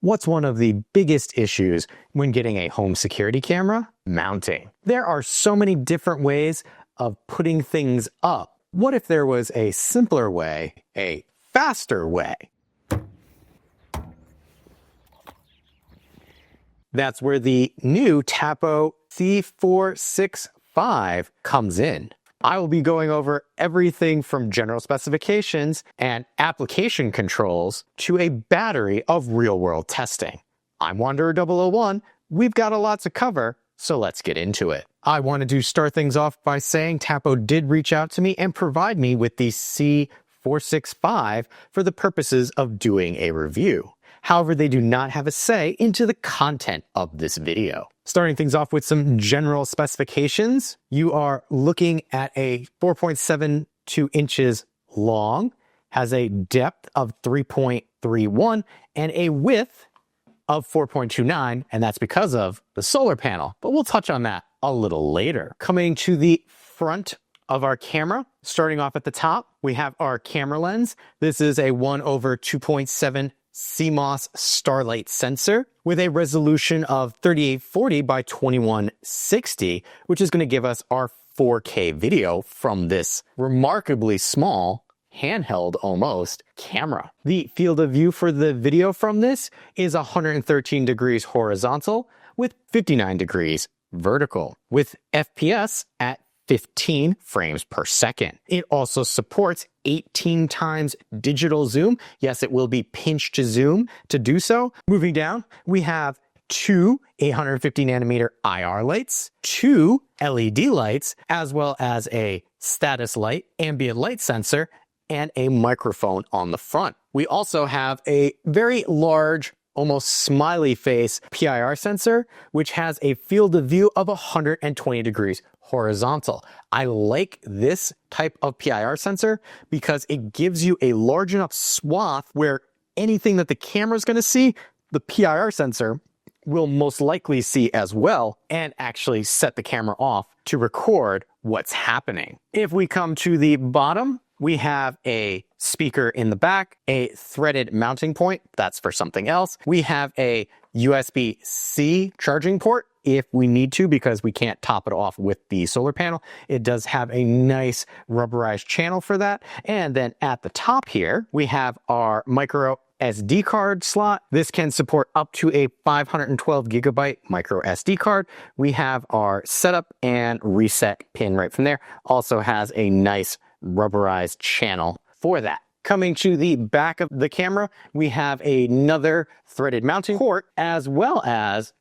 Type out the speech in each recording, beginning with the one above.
What's one of the biggest issues when getting a home security camera? Mounting. There are so many different ways of putting things up. What if there was a simpler way, a faster way? That's where the new Tapo C465 comes in. I will be going over everything from general specifications and application controls to a battery of real-world testing. I'm Wanderer 001. We've got a lot to cover, so let's get into it. I wanted to start things off by saying Tapo did reach out to me and provide me with the C465 for the purposes of doing a review. However, they do not have a say into the content of this video. Starting things off with some general specifications, you are looking at a 4.72 inches long, has a depth of 3.31 and a width of 4.29, and that's because of the solar panel, but we'll touch on that a little later. Coming to the front of our camera, starting off at the top, we have our camera lens. This is a 1/2.7 CMOS Starlight sensor with a resolution of 3840 by 2160, which is going to give us our 4K video from this remarkably small, handheld almost, camera. The field of view for the video from this is 113 degrees horizontal with 59 degrees vertical, with FPS at 15 frames per second. It also supports 18 times digital zoom. Yes, it will be pinch to zoom to do so. Moving down, we have two 850 nanometer IR lights, two LED lights, as well as a status light, ambient light sensor, and a microphone on the front. We also have a very large, almost smiley face PIR sensor, which has a field of view of 120 degrees horizontal. I like this type of PIR sensor because it gives you a large enough swath where anything that the camera is going to see, the PIR sensor will most likely see as well and actually set the camera off to record what's happening. If we come to the bottom, we have a speaker in the back, a threaded mounting point, that's for something else. We have a USB-C charging port if we need to, because we can't top it off with the solar panel. It does have a nice rubberized channel for that. And then at the top here, we have our micro SD card slot. This can support up to a 512 gigabyte micro SD card. We have our setup and reset pin right from there. Also has a nice rubberized channel for that. Coming to the back of the camera, we have another threaded mounting port as well as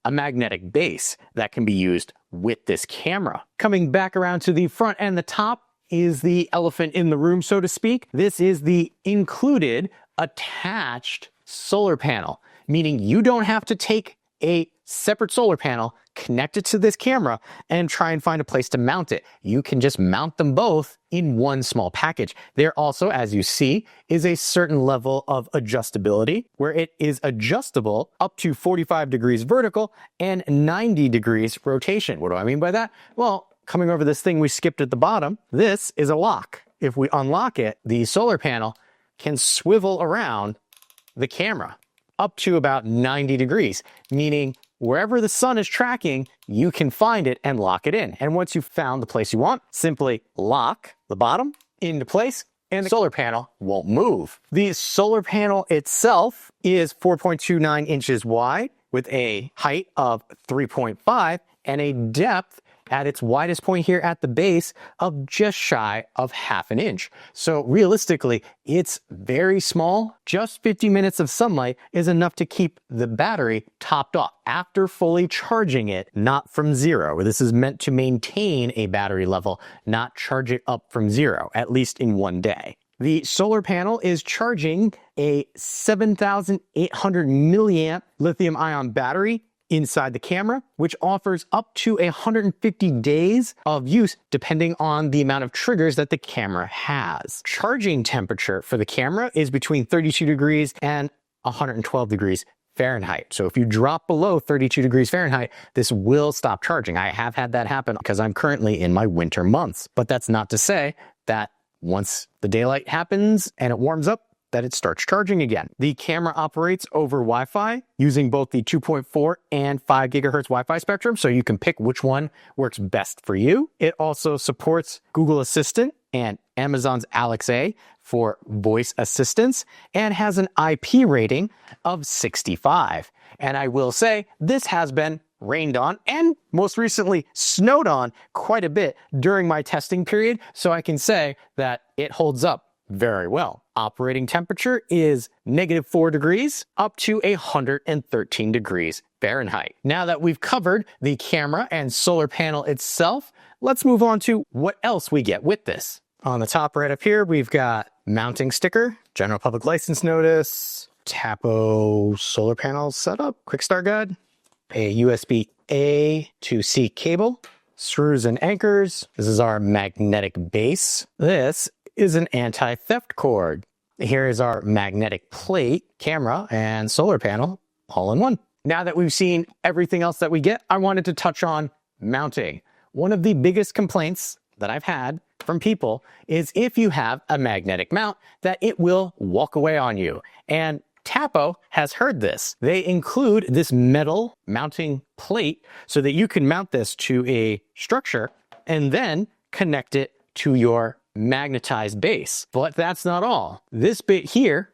a magnetic base that can be used with this camera. Coming back around to the front and the top is the elephant in the room, so to speak. This is the included attached solar panel, meaning you don't have to take a separate solar panel, connect it to this camera, and try and find a place to mount it. You can just mount them both in one small package. There also, as you see, is a certain level of adjustability where it is adjustable up to 45 degrees vertical and 90 degrees rotation. What do I mean by that? Well, coming over this thing we skipped at the bottom, this is a lock. If we unlock it, the solar panel can swivel around the camera up to about 90 degrees, meaning wherever the sun is tracking, you can find it and lock it in. And once you've found the place you want, simply lock the bottom into place and the solar panel won't move. The solar panel itself is 4.29 inches wide with a height of 3.5 and a depth at its widest point here at the base of just shy of ½ an inch. So realistically, it's very small. Just 50 minutes of sunlight is enough to keep the battery topped off after fully charging it, not from zero. This is meant to maintain a battery level, not charge it up from zero, at least in one day. The solar panel is charging a 7,800 milliamp lithium ion battery inside the camera, which offers up to 150 days of use depending on the amount of triggers that the camera has. Charging temperature for the camera is between 32 degrees and 112 degrees Fahrenheit. So if you drop below 32 degrees Fahrenheit, this will stop charging. I have had that happen because I'm currently in my winter months. But that's not to say that once the daylight happens and it warms up, that it starts charging again. The camera operates over Wi-Fi using both the 2.4 and 5 gigahertz Wi-Fi spectrum, so you can pick which one works best for you. It also supports Google Assistant and Amazon's Alexa for voice assistance, and has an IP rating of 65. And I will say, this has been rained on and most recently snowed on quite a bit during my testing period, so I can say that it holds up very well. Operating temperature is -4 degrees up to 113 degrees Fahrenheit. Now that we've covered the camera and solar panel itself, let's move on to what else we get with this. On the top right up here, we've got mounting sticker, general public license notice, Tapo solar panel setup, quick start guide, a USB-A to C cable, screws and anchors. This is our magnetic base. This is an anti-theft cord. Here is our magnetic plate, camera, and solar panel all in one. Now that we've seen everything else that we get, I wanted to touch on mounting. One of the biggest complaints that I've had from people is if you have a magnetic mount, that it will walk away on you. And Tapo has heard this. They include this metal mounting plate so that you can mount this to a structure and then connect it to your magnetized base. But that's not all. This bit here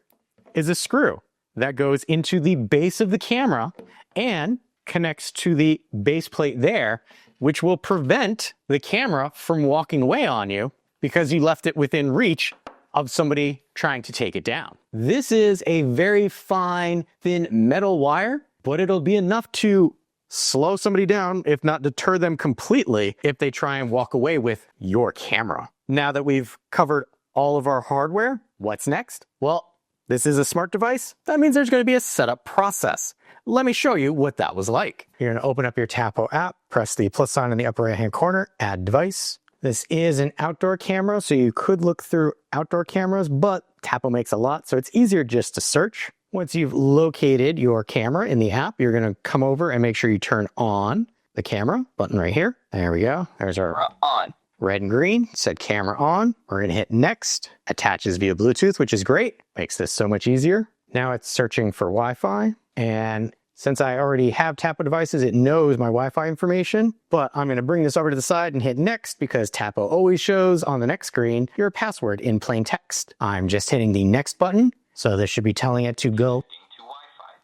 is a screw that goes into the base of the camera and connects to the base plate there, which will prevent the camera from walking away on you because you left it within reach of somebody trying to take it down. This is a very fine, thin metal wire, but it'll be enough to slow somebody down, if not deter them completely, if they try and walk away with your camera. Now that we've covered all of our hardware, what's next? Well, this is a smart device. That means there's going to be a setup process. Let me show you what that was like. You're going to open up your Tapo app, press the plus sign in the upper right-hand corner, add device. This is an outdoor camera, so you could look through outdoor cameras, but Tapo makes a lot, so it's easier just to search. Once you've located your camera in the app, you're going to come over and make sure you turn on the camera button right here. There we go. There's our on. Red and green said camera on. We're going to hit next. Attaches via Bluetooth, which is great. Makes this so much easier. Now it's searching for Wi-Fi, and since I already have Tapo devices, it knows my Wi-Fi information, but I'm going to bring this over to the side and hit next because Tapo always shows on the next screen your password in plain text. I'm just hitting the next button, so this should be telling it to go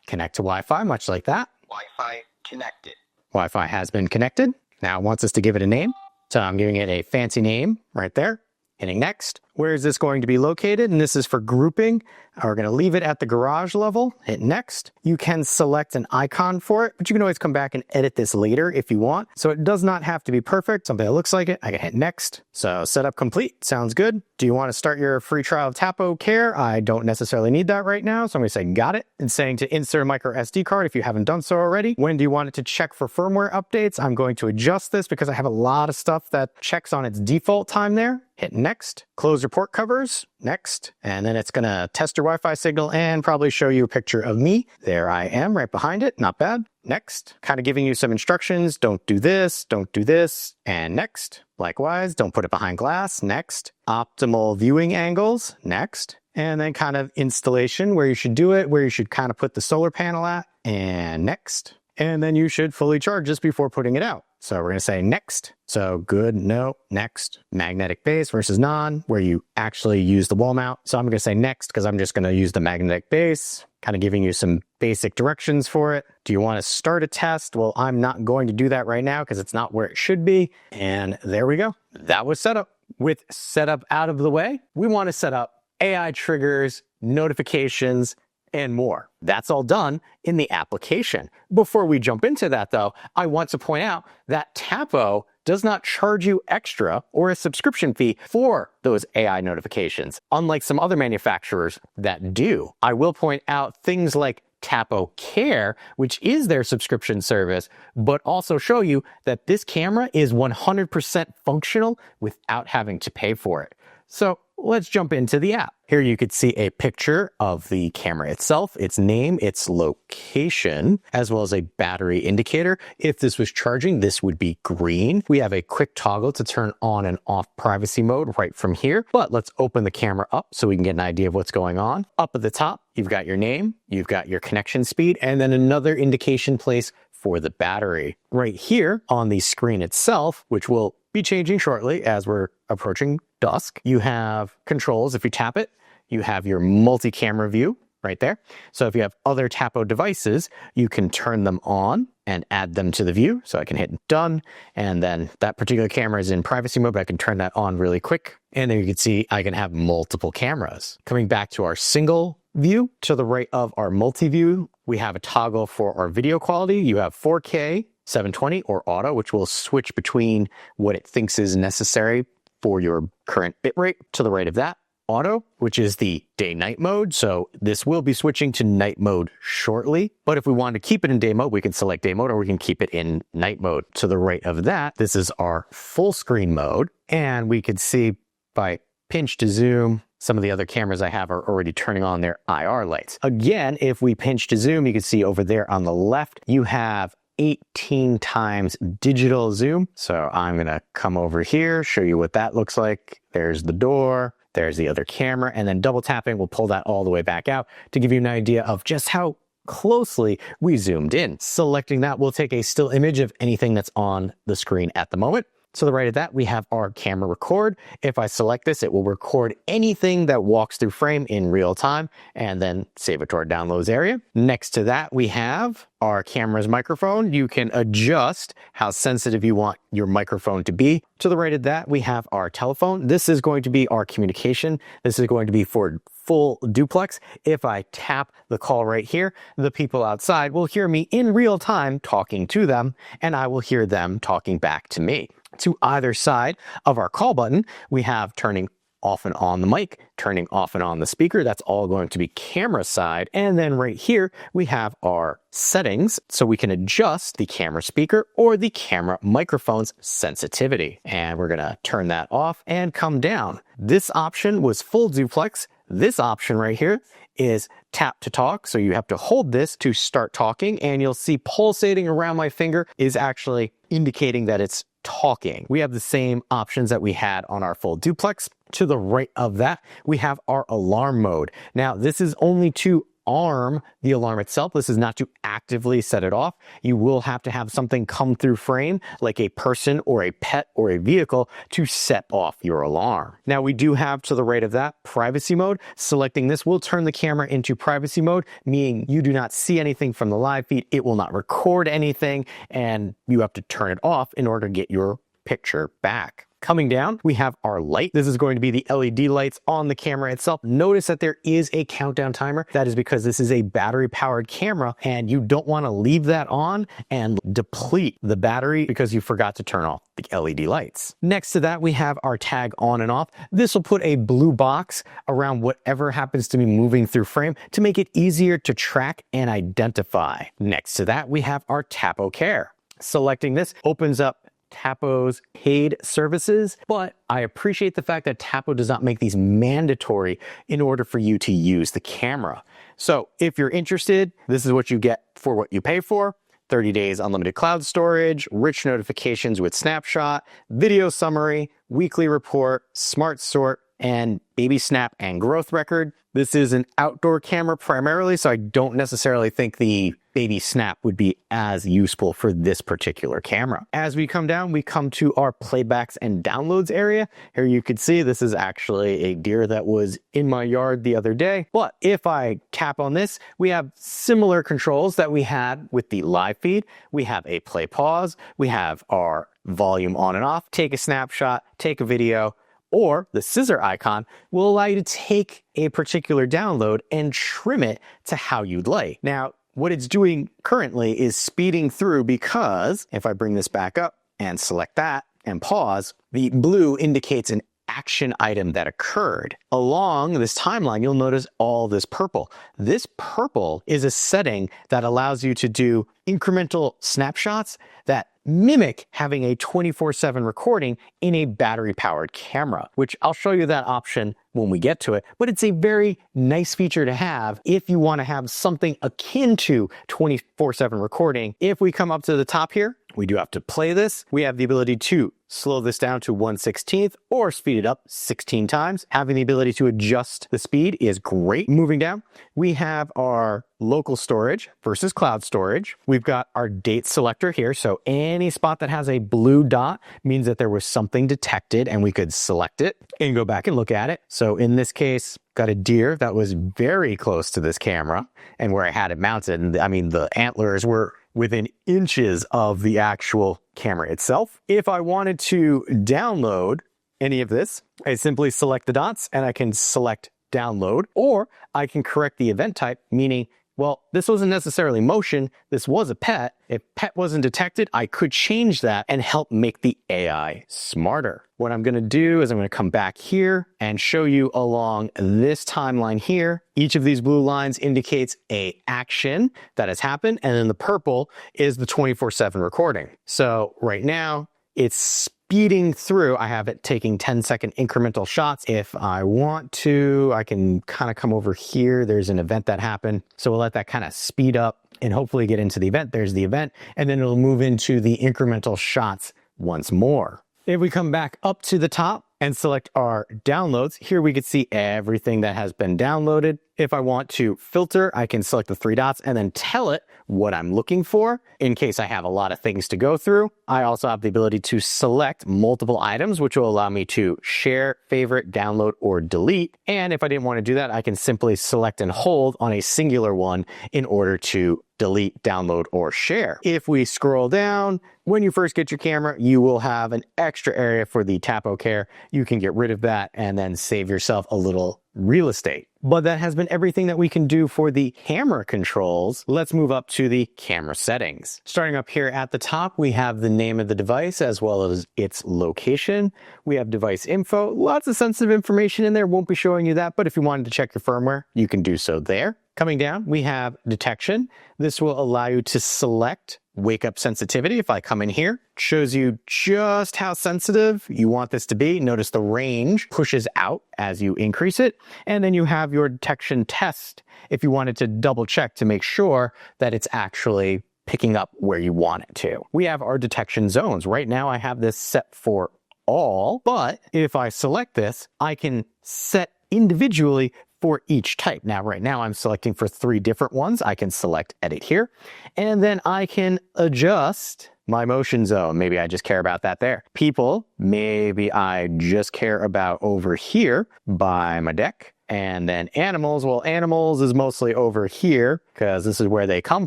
connect to Wi-Fi, much like that. Wi-Fi connected. Wi-Fi has been connected. Now it wants us to give it a name, so I'm giving it a fancy name right there. Hitting next. Where is this going to be located? And this is for grouping. We're going to leave it at the garage level. Hit next. You can select an icon for it, but you can always come back and edit this later if you want. So it does not have to be perfect. Something that looks like it, I can hit next. So setup complete. Sounds good. Do you want to start your free trial of Tapo Care? I don't necessarily need that right now. So I'm going to say got it. And saying to insert a micro SD card if you haven't done so already. When do you want it to check for firmware updates? I'm going to adjust this because I have a lot of stuff that checks on its default time there. Hit next. Close report covers. Next. And then it's going to test your Wi-Fi signal and probably show you a picture of me. There I am right behind it. Not bad. Next. Kind of giving you some instructions. Don't do this. Don't do this. And next. Likewise, don't put it behind glass. Next. Optimal viewing angles. Next. And then kind of installation, where you should do it, where you should kind of put the solar panel at. And next. And then you should fully charge this before putting it out. So we're going to say next. So good, no, next. Magnetic base versus non, where you actually use the wall mount. So I'm going to say next because I'm just going to use the magnetic base, kind of giving you some basic directions for it. Do you want to start a test? Well, I'm not going to do that right now because it's not where it should be. And there we go. That was setup. With setup out of the way, we want to set up AI triggers, notifications, and more. That's all done in the application. Before we jump into that though, I want to point out that Tapo does not charge you extra or a subscription fee for those AI notifications, unlike some other manufacturers that do. I will point out things like Tapo Care, which is their subscription service, but also show you that this camera is 100% functional without having to pay for it. So let's jump into the app. Here you could see a picture of the camera itself, its name, its location, as well as a battery indicator. If this was charging, this would be green. We have a quick toggle to turn on and off privacy mode right from here. But let's open the camera up so we can get an idea of what's going on. Up at the top, you've got your name, you've got your connection speed, and then another indication place for the battery. Right here on the screen itself, which will be changing shortly as we're approaching dusk, you have controls. If you tap it, you have your multi-camera view right there. So if you have other Tapo devices, you can turn them on and add them to the view. So I can hit done, and then that particular camera is in privacy mode, but I can turn that on really quick. And there you can see I can have multiple cameras. Coming back to our single view, to the right of our multi-view, we have a toggle for our video quality. You have 4K, 720 or auto, which will switch between what it thinks is necessary for your current bitrate. To the right of that, auto, which is the day-night mode. So this will be switching to night mode shortly. But if we want to keep it in day mode, we can select day mode, or we can keep it in night mode. To the right of that, this is our full screen mode. And we can see by pinch to zoom, some of the other cameras I have are already turning on their IR lights. Again, if we pinch to zoom, you can see over there on the left, you have 18 times digital zoom. So I'm gonna come over here, show you what that looks like. There's the door, there's the other camera, and then double tapping will pull that all the way back out to give you an idea of just how closely we zoomed in. Selecting that will take a still image of anything that's on the screen at the moment. To the right of that, we have our camera record. If I select this, it will record anything that walks through frame in real time and then save it to our downloads area. Next to that, we have our camera's microphone. You can adjust how sensitive you want your microphone to be. To the right of that, we have our telephone. This is going to be our communication. This is going to be for full duplex. If I tap the call right here, the people outside will hear me in real time talking to them, and I will hear them talking back to me. To either side of our call button, we have turning off and on the mic, turning off and on the speaker. That's all going to be camera side. And then right here, we have our settings, so we can adjust the camera speaker or the camera microphone's sensitivity. And we're gonna turn that off and come down. This option was full duplex. This option right here is tap to talk. So you have to hold this to start talking, and you'll see pulsating around my finger is actually indicating that it's talking. We have the same options that we had on our full duplex. To the right of that, we have our alarm mode. Now, this is only to arm the alarm itself. This is not to actively set it off. You will have to have something come through frame, like a person or a pet or a vehicle, to set off your alarm. Now, we do have to the right of that privacy mode. Selecting this will turn the camera into privacy mode, meaning you do not see anything from the live feed. It will not record anything, and you have to turn it off in order to get your picture back. Coming down, we have our light. This is going to be the LED lights on the camera itself. Notice that there is a countdown timer. That is because this is a battery-powered camera, and you don't want to leave that on and deplete the battery because you forgot to turn off the LED lights. Next to that, we have our tag on and off. This will put a blue box around whatever happens to be moving through frame to make it easier to track and identify. Next to that, we have our Tapo Care. Selecting this opens up Tapo's paid services, but I appreciate the fact that Tapo does not make these mandatory in order for you to use the camera. So if you're interested, this is what you get for what you pay for. 30 days unlimited cloud storage, rich notifications with snapshot, video summary, weekly report, smart sort, and baby snap and growth record. This is an outdoor camera primarily, so I don't necessarily think the baby snap would be as useful for this particular camera. As we come down, we come to our playbacks and downloads area. Here you can see this is actually a deer that was in my yard the other day. But if I tap on this, we have similar controls that we had with the live feed. We have a play pause, we have our volume on and off, take a snapshot, take a video, or the scissor icon will allow you to take a particular download and trim it to how you'd like. Now, what it's doing currently is speeding through, because if I bring this back up and select that and pause, the blue indicates an action item that occurred. Along this timeline, you'll notice all this purple. This purple is a setting that allows you to do incremental snapshots that mimic having a 24/7 recording in a battery-powered camera, which I'll show you that option when we get to it, but it's a very nice feature to have if you want to have something akin to 24/7 recording. If we come up to the top here, we do have to play this. We have the ability to slow this down to 1/16 or speed it up 16 times. Having the ability to adjust the speed is great. Moving down, we have our local storage versus cloud storage. We've got our date selector here. So any spot that has a blue dot means that there was something detected and we could select it and go back and look at it. So in this case, got a deer that was very close to this camera and where I had it mounted. And I mean, the antlers were within inches of the actual camera itself. If I wanted to download any of this, I simply select the dots and I can select download, or I can correct the event type, meaning, well, this wasn't necessarily motion, this was a pet. If pet wasn't detected, I could change that and help make the AI smarter. What I'm gonna do is I'm gonna come back here and show you along this timeline here. Each of these blue lines indicates a action that has happened, and then the purple is the 24/7 recording. So right now, it's speeding through. I have it taking 10-second incremental shots. If I want to, I can kind of come over here. There's an event that happened. So we'll let that kind of speed up and hopefully get into the event. There's the event, and then it'll move into the incremental shots once more. If we come back up to the top and select our downloads, here we can see everything that has been downloaded. If I want to filter, I can select the three dots and then tell it what I'm looking for in case I have a lot of things to go through. I also have the ability to select multiple items, which will allow me to share, favorite, download, or delete. And if I didn't want to do that, I can simply select and hold on a singular one in order to delete, download, or share. If we scroll down, when you first get your camera, you will have an extra area for the Tapo Care. You can get rid of that and then save yourself a little real estate. But that has been everything that we can do for the camera controls. Let's move up to the camera settings. Starting up here at the top, we have the name of the device as well as its location. We have device info, lots of sensitive information in there. Won't be showing you that, but if you wanted to check your firmware, you can do so there. Coming down, we have detection. This will allow you to select wake up sensitivity. If I come in here, it shows you just how sensitive you want this to be. Notice the range pushes out as you increase it. And then you have your detection test if you wanted to double check to make sure that it's actually picking up where you want it to. We have our detection zones. Right now I have this set for all, but if I select this, I can set individually for each type. Now, right now I'm selecting for 3 different ones. I can select edit here, and then I can adjust my motion zone. Maybe I just care about that there. People, maybe I just care about over here by my deck. And then animals, well, animals is mostly over here because this is where they come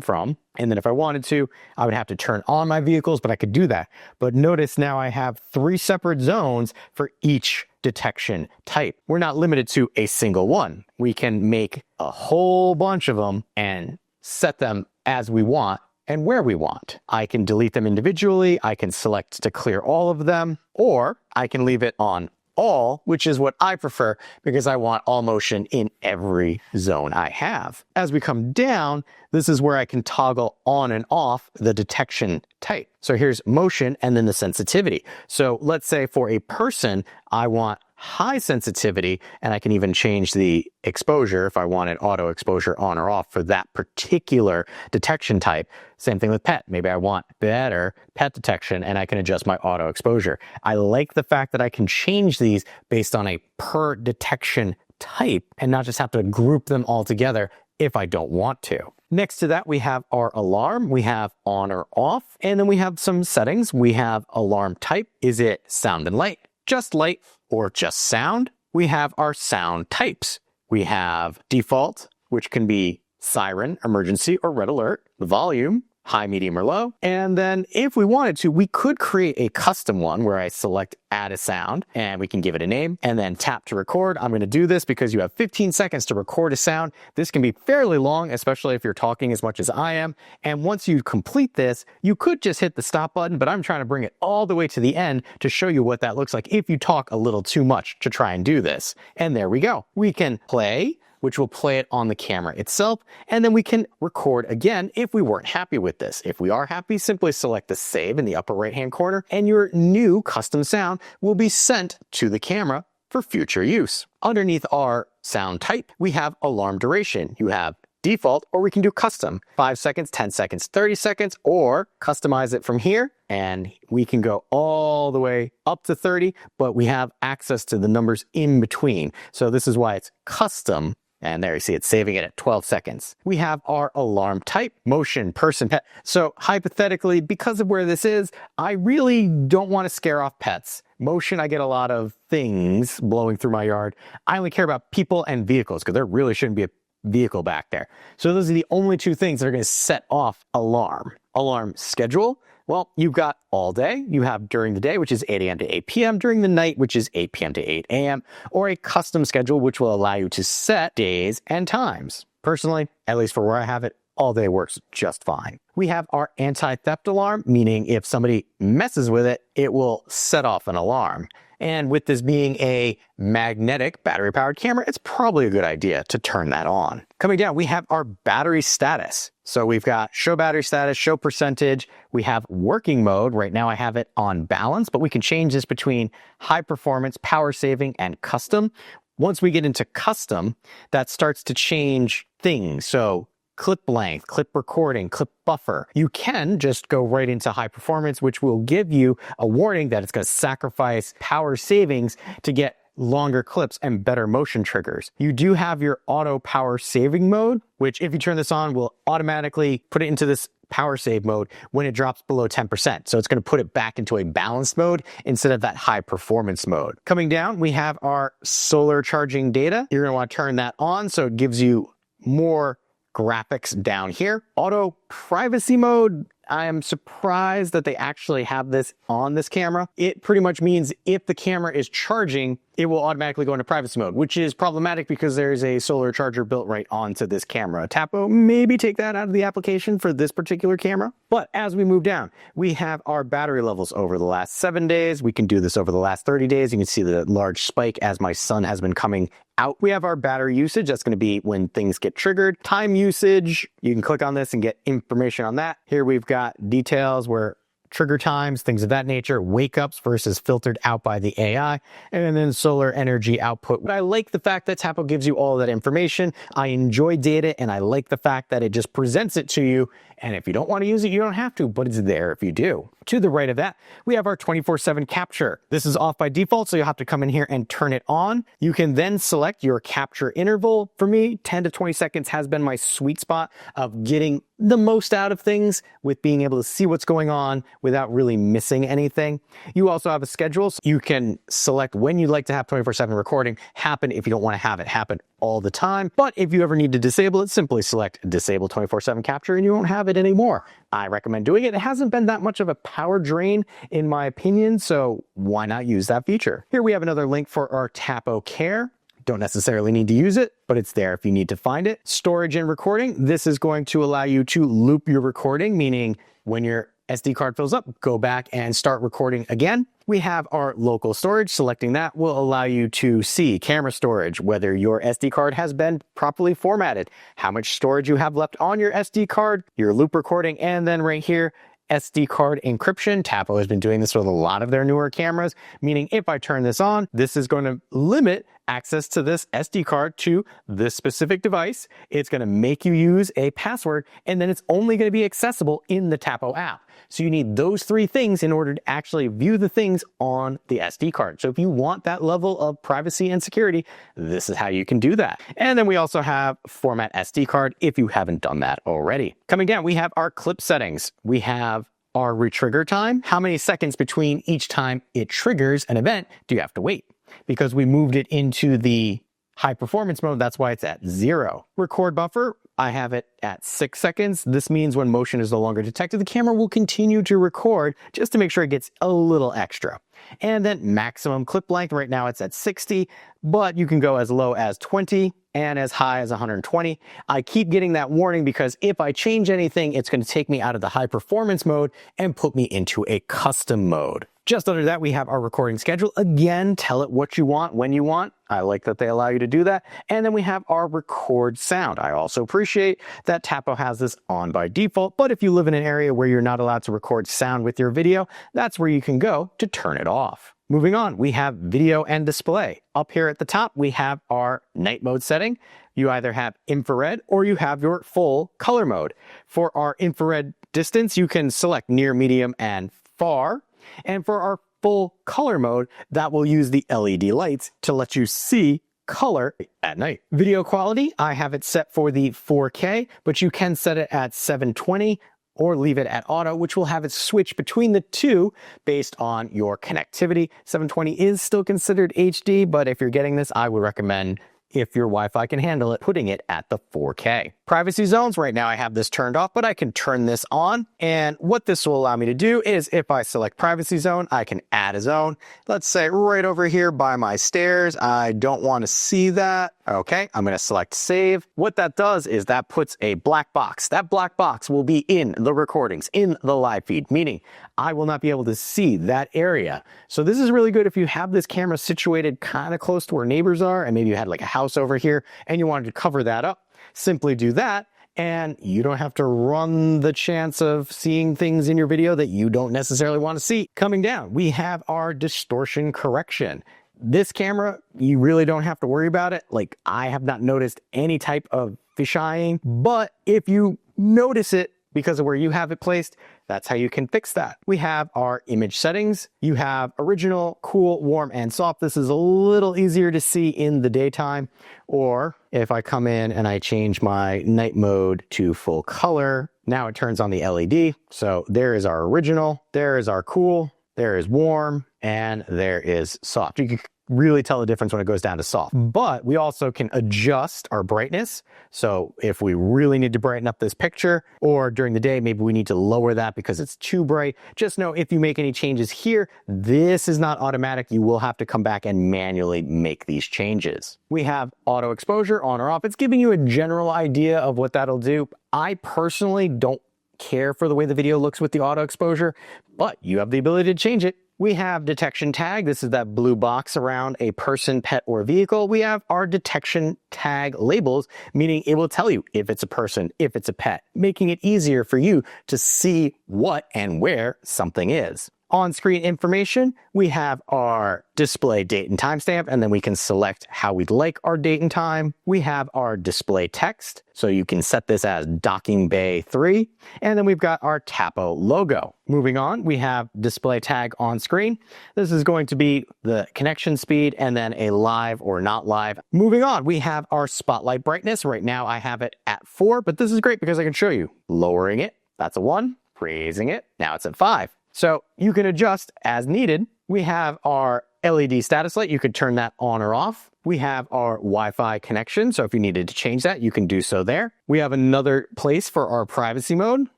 from. And then if I wanted to, I would have to turn on my vehicles, but I could do that. But notice now I have 3 separate zones for each detection type. We're not limited to a single one. We can make a whole bunch of them and set them as we want and where we want. I can delete them individually. I can select to clear all of them, or I can leave it on all, which is what I prefer because I want all motion in every zone I have. As we come down, this is where I can toggle on and off the detection type. So here's motion and then the sensitivity. So let's say for a person, I want high sensitivity, and I can even change the exposure if I wanted auto exposure on or off for that particular detection type. Same thing with pet. Maybe I want better pet detection and I can adjust my auto exposure. I like the fact that I can change these based on a per detection type and not just have to group them all together if I don't want to. Next to that, we have our alarm. We have on or off, and then we have some settings. We have alarm type. Is it sound and light, just light, or just sound? We have our sound types. We have default, which can be siren, emergency, or red alert. The volume, high, medium, or low. And then if we wanted to, we could create a custom one where I select add a sound and we can give it a name and then tap to record. I'm going to do this because you have 15 seconds to record a sound. This can be fairly long, especially if you're talking as much as I am. And once you complete this, you could just hit the stop button, but I'm trying to bring it all the way to the end to show you what that looks like if you talk a little too much to try and do this. And there we go. We can play, which will play it on the camera itself. And then we can record again if we weren't happy with this. If we are happy, simply select the save in the upper right-hand corner and your new custom sound will be sent to the camera for future use. Underneath our sound type, we have alarm duration. You have default, or we can do custom, 5 seconds, 10 seconds, 30 seconds, or customize it from here. And we can go all the way up to 30, but we have access to the numbers in between. So this is why it's custom. And there you see it's saving it at 12 seconds. We have our alarm type, motion, person, pet. So hypothetically, because of where this is, I really don't want to scare off pets. Motion, I get a lot of things blowing through my yard. I only care about people and vehicles because there really shouldn't be a vehicle back there. So those are the only two things that are going to set off alarm. Alarm schedule. Well, you've got all day. You have during the day, which is 8 a.m. to 8 p.m., during the night, which is 8 p.m. to 8 a.m., or a custom schedule, which will allow you to set days and times. Personally, at least for where I have it, all day works just fine. We have our anti-theft alarm, meaning if somebody messes with it, it will set off an alarm. And with this being a magnetic battery-powered camera, it's probably a good idea to turn that on. Coming down, we have our battery status. So we've got show battery status, show percentage. We have working mode. Right now I have it on balance, but we can change this between high performance, power saving, and custom. Once we get into custom, that starts to change things. So clip length, clip recording, clip buffer. You can just go right into high performance, which will give you a warning that it's going to sacrifice power savings to get longer clips and better motion triggers. You do have your auto power saving mode, which if you turn this on, will automatically put it into this power save mode when it drops below 10%. So it's going to put it back into a balanced mode instead of that high performance mode. Coming down, we have our solar charging data. You're going to want to turn that on so it gives you more graphics down here. Auto privacy mode, I am surprised that they actually have this on this camera. It pretty much means if the camera is charging, it will automatically go into privacy mode, which is problematic because there's a solar charger built right onto this camera. Tapo, maybe take that out of the application for this particular camera. But as we move down, we have our battery levels over the last 7 days. We can do this over the last 30 days. You can see the large spike as my sun has been coming out. We have our battery usage. That's going to be when things get triggered. Time usage, you can click on this and get information on that. Here we've got details where trigger times, things of that nature, wake ups versus filtered out by the AI, and then solar energy output. But I like the fact that Tapo gives you all of that information. I enjoy data and I like the fact that it just presents it to you. And if you don't want to use it, you don't have to, but it's there if you do. To the right of that, we have our 24/7 capture. This is off by default, so you'll have to come in here and turn it on. You can then select your capture interval. For me, 10 to 20 seconds has been my sweet spot of getting the most out of things with being able to see what's going on without really missing anything. You also have a schedule, so you can select when you'd like to have 24/7 recording happen if you don't want to have it happen all the time. But if you ever need to disable it, simply select disable 24/7 capture and you won't have it anymore. I recommend doing it. It hasn't been that much of a power drain in my opinion, so why not use that feature? Here we have another link for our Tapo Care. Don't necessarily need to use it, but it's there if you need to find it. Storage and recording. This is going to allow you to loop your recording, meaning when your SD card fills up, go back and start recording again. We have our local storage. Selecting that will allow you to see camera storage, whether your SD card has been properly formatted, how much storage you have left on your SD card, your loop recording, and then right here, SD card encryption. Tapo has been doing this with a lot of their newer cameras, meaning if I turn this on, this is going to limit access to this SD card to this specific device. It's going to make you use a password, and then it's only going to be accessible in the Tapo app. So you need those three things in order to actually view the things on the SD card. So if you want that level of privacy and security, this is how you can do that. And then we also have format SD card if you haven't done that already. Coming down, we have our clip settings. We have our retrigger time. How many seconds between each time it triggers an event do you have to wait? Because we moved it into the high performance mode, that's why it's at 0. Record buffer, I have it at 6 seconds. This means when motion is no longer detected, the camera will continue to record just to make sure it gets a little extra. And then maximum clip length, right now it's at 60, but you can go as low as 20 and as high as 120. I keep getting that warning because if I change anything, it's going to take me out of the high performance mode and put me into a custom mode. Just under that, we have our recording schedule. Again, tell it what you want, when you want. I like that they allow you to do that. And then we have our record sound. I also appreciate that Tapo has this on by default, but if you live in an area where you're not allowed to record sound with your video, that's where you can go to turn it off. Moving on, we have video and display. Up here at the top, we have our night mode setting. You either have infrared or you have your full color mode. For our infrared distance, you can select near, medium, and far. And for our full color mode, that will use the LED lights to let you see color at night. Video quality, I have it set for the 4K, but you can set it at 720 or leave it at auto, which will have it switch between the two based on your connectivity. 720 is still considered HD, but if you're getting this, I would recommend, if your Wi-Fi can handle it, putting it at the 4K. Privacy zones, right now I have this turned off, but I can turn this on. And what this will allow me to do is if I select privacy zone, I can add a zone. Let's say right over here by my stairs. I don't want to see that. Okay, I'm going to select save. What that does is that puts a black box. That black box will be in the recordings, in the live feed, meaning I will not be able to see that area. So this is really good if you have this camera situated kind of close to where neighbors are, and maybe you had like a house over here and you wanted to cover that up. Simply do that, and you don't have to run the chance of seeing things in your video that you don't necessarily want to see. Coming down, we have our distortion correction. This camera, you really don't have to worry about it. Like, I have not noticed any type of fisheyeing, but if you notice it because of where you have it placed, that's how you can fix that. We have our image settings. You have original, cool, warm, and soft. This is a little easier to see in the daytime. Or if I come in and I change my night mode to full color, now it turns on the LED. So there is our original, there is our cool, there is warm, and there is soft. You can really tell the difference when it goes down to soft. But we also can adjust our brightness. So if we really need to brighten up this picture, or during the day, maybe we need to lower that because it's too bright. Just know if you make any changes here, this is not automatic. You will have to come back and manually make these changes. We have auto exposure on or off. It's giving you a general idea of what that'll do. I personally don't care for the way the video looks with the auto exposure, but you have the ability to change it. We have detection tag. This is that blue box around a person, pet, or vehicle. We have our detection tag labels, meaning it will tell you if it's a person, if it's a pet, making it easier for you to see what and where something is. On-screen information, we have our display date and timestamp, and then we can select how we'd like our date and time. We have our display text, so you can set this as docking bay 3, and then we've got our Tapo logo. Moving on, we have display tag on screen. This is going to be the connection speed and then a live or not live. Moving on, we have our spotlight brightness. Right now I have it at 4, but this is great because I can show you. Lowering it, that's a 1. Raising it, now it's at 5. So you can adjust as needed. We have our LED status light. You could turn that on or off. We have our Wi-Fi connection. So if you needed to change that, you can do so there. We have another place for our privacy mode,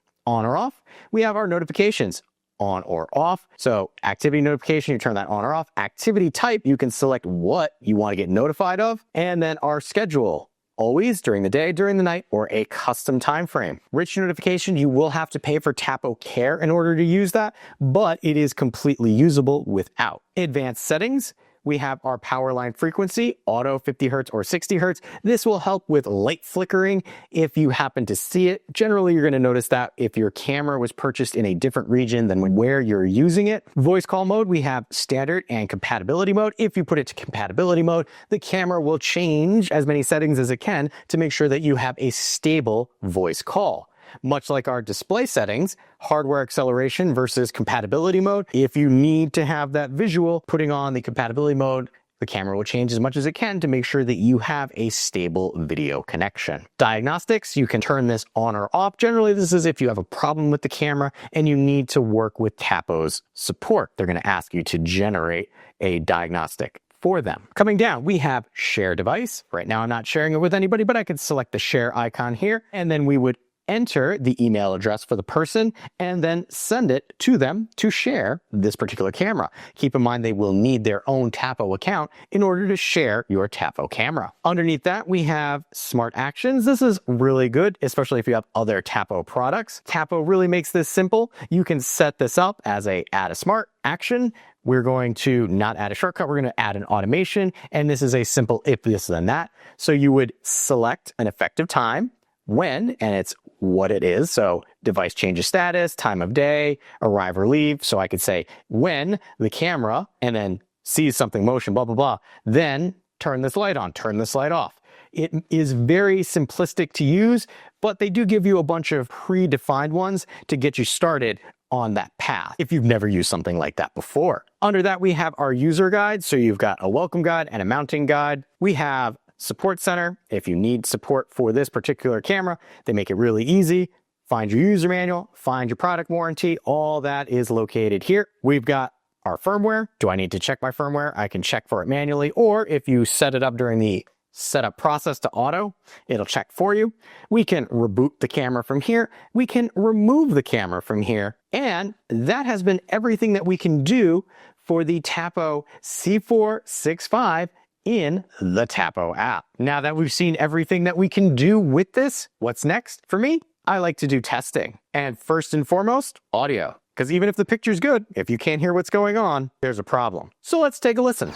on or off. We have our notifications, on or off. So activity notification, you turn that on or off. Activity type, you can select what you want to get notified of. And then our schedule, always during the day, during the night, or a custom time frame. Rich notification, you will have to pay for Tapo Care in order to use that, but it is completely usable without. Advanced settings, we have our power line frequency, auto 50 Hertz or 60 Hertz. This will help with light flickering if you happen to see it. Generally, you're going to notice that if your camera was purchased in a different region than where you're using it. Voice call mode, we have standard and compatibility mode. If you put it to compatibility mode, the camera will change as many settings as it can to make sure that you have a stable voice call. Much like our display settings, hardware acceleration versus compatibility mode. If you need to have that visual, putting on the compatibility mode, the camera will change as much as it can to make sure that you have a stable video connection. Diagnostics, you can turn this on or off. Generally, this is if you have a problem with the camera and you need to work with Tapo's support. They're going to ask you to generate a diagnostic for them. Coming down, we have share device. Right now I'm not sharing it with anybody, but I could select the share icon here, and then we would enter the email address for the person and then send it to them to share this particular camera. Keep in mind they will need their own Tapo account in order to share your Tapo camera. Underneath that, we have smart actions. This is really good, especially if you have other Tapo products. Tapo really makes this simple. You can set this up as a add a smart action. We're going to not add a shortcut, we're going to add an automation, and this is a simple if this then that. So you would select an effective time, when, and it's what it is. So device changes status, time of day, arrive or leave. So I could say when the camera and then sees something motion, blah, blah, blah, then turn this light on, turn this light off. It is very simplistic to use, but they do give you a bunch of predefined ones to get you started on that path if you've never used something like that before. Under that, we have our user guide. So you've got a welcome guide and a mounting guide. We have Support Center. If you need support for this particular camera, they make it really easy. Find your user manual, find your product warranty, all that is located here. We've got our firmware. Do I need to check my firmware? I can check for it manually, or if you set it up during the setup process to auto, it'll check for you. We can reboot the camera from here. We can remove the camera from here. And that has been everything that we can do for the Tapo C465 in the Tapo app. Now that we've seen everything that we can do with this, what's next? For me, I like to do testing. And first and foremost, audio. Because even if the picture's good, if you can't hear what's going on, there's a problem. So let's take a listen.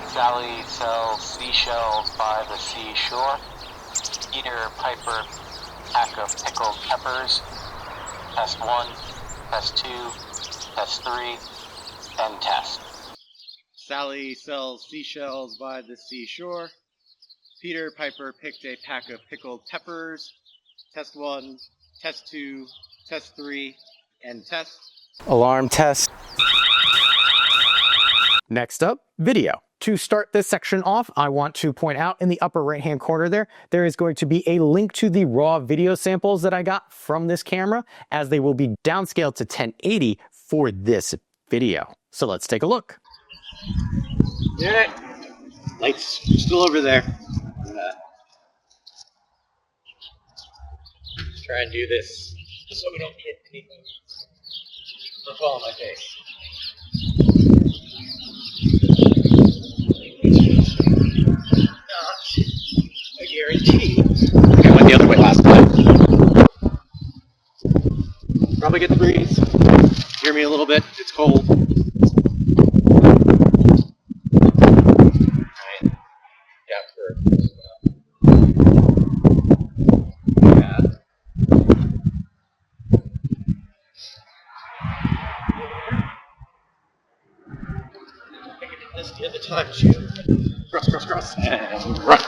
Sally sells seashells by the seashore. Peter Piper, pack of pickled peppers. Test 1, test 2, test 3, and test. Sally sells seashells by the seashore. Peter Piper picked a pack of pickled peppers. Test 1, test 2, test 3, and test. Alarm test. Next up, video. To start this section off, I want to point out in the upper right-hand corner there is going to be a link to the raw video samples that I got from this camera, as they will be downscaled to 1080 for this video. So let's take a look. Yeah, lights still over there. Let's try and do this so we don't hit anything or fall on my face. Not a guarantee. I went the other way last time. Probably get the breeze. Hear me a little bit. It's cold. This the other time too. Cross, and run.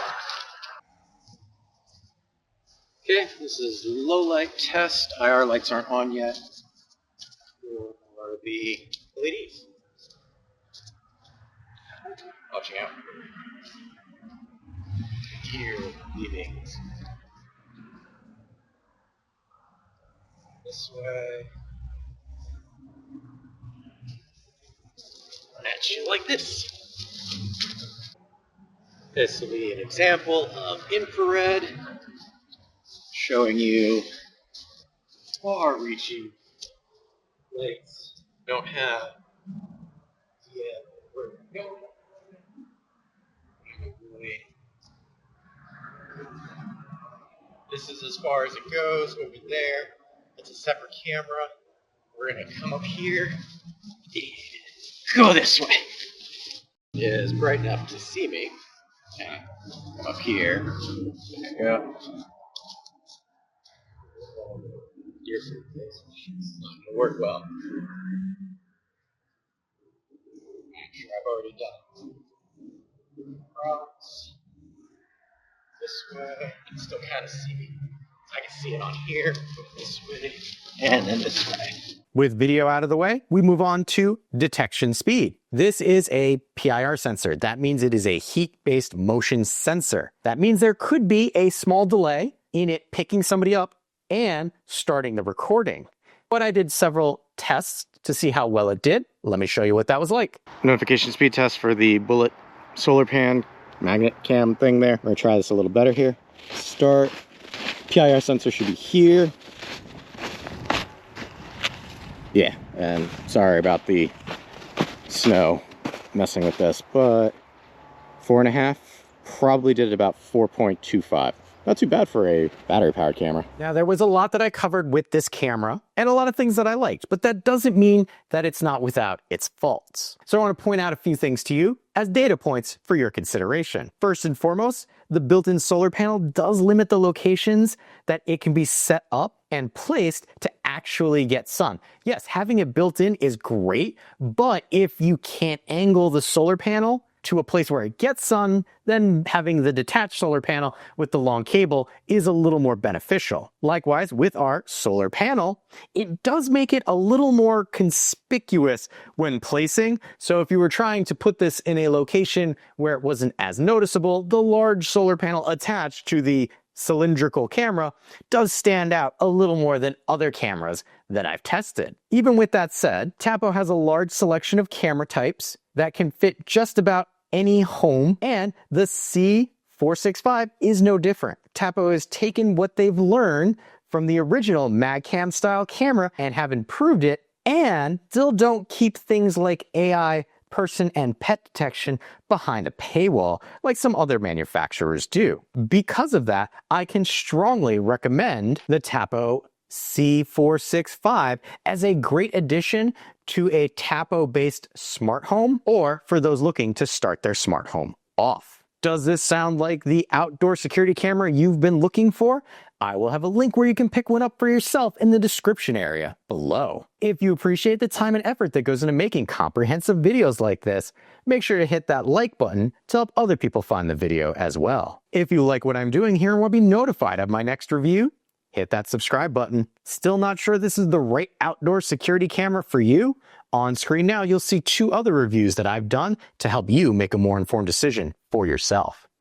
Okay, this is low light test. IR lights aren't on yet. Or the LEDs. Watching out. Gear leaving. This way. Run at you like this. This will be an example of infrared, showing you far-reaching lights. Don't have where we're going. This is as far as it goes over there. It's a separate camera. We're gonna come up here and go this way. It is bright enough to see me. Okay. Come up here. There you go. It's not gonna work well. I'm sure I've already done it. Cross. This way. You can still kind of see me. I can see it on here. This way. And then this way. With video out of the way, we move on to detection speed. This is a PIR sensor. That means it is a heat-based motion sensor. That means there could be a small delay in it picking somebody up and starting the recording. But I did several tests to see how well it did. Let me show you what that was like. Notification speed test for the bullet solar pan magnet cam thing there. We're gonna try this a little better here. Start. PIR sensor should be here. Yeah, and sorry about the snow messing with this, but 4.5 probably did about 4.25. Not too bad for a battery powered camera. Now, there was a lot that I covered with this camera and a lot of things that I liked, but that doesn't mean that it's not without its faults. So I want to point out a few things to you as data points for your consideration. First and foremost, the built-in solar panel does limit the locations that it can be set up and placed to actually get sun. Yes, having it built in is great, but if you can't angle the solar panel to a place where it gets sun, then having the detached solar panel with the long cable is a little more beneficial. Likewise, with our solar panel, it does make it a little more conspicuous when placing. So if you were trying to put this in a location where it wasn't as noticeable, the large solar panel attached to the cylindrical camera does stand out a little more than other cameras that I've tested. Even with that said, Tapo has a large selection of camera types that can fit just about any home, and the C465 is no different. Tapo has taken what they've learned from the original MagCam style camera and have improved it, and still don't keep things like AI, person and pet detection behind a paywall like some other manufacturers do. Because of that, I can strongly recommend the Tapo C465 as a great addition to a Tapo-based smart home, or for those looking to start their smart home off. Does this sound like the outdoor security camera you've been looking for? I will have a link where you can pick one up for yourself in the description area below. If you appreciate the time and effort that goes into making comprehensive videos like this, make sure to hit that like button to help other people find the video as well. If you like what I'm doing here and want to be notified of my next review, hit that subscribe button. Still not sure this is the right outdoor security camera for you? On screen now, you'll see 2 other reviews that I've done to help you make a more informed decision for yourself.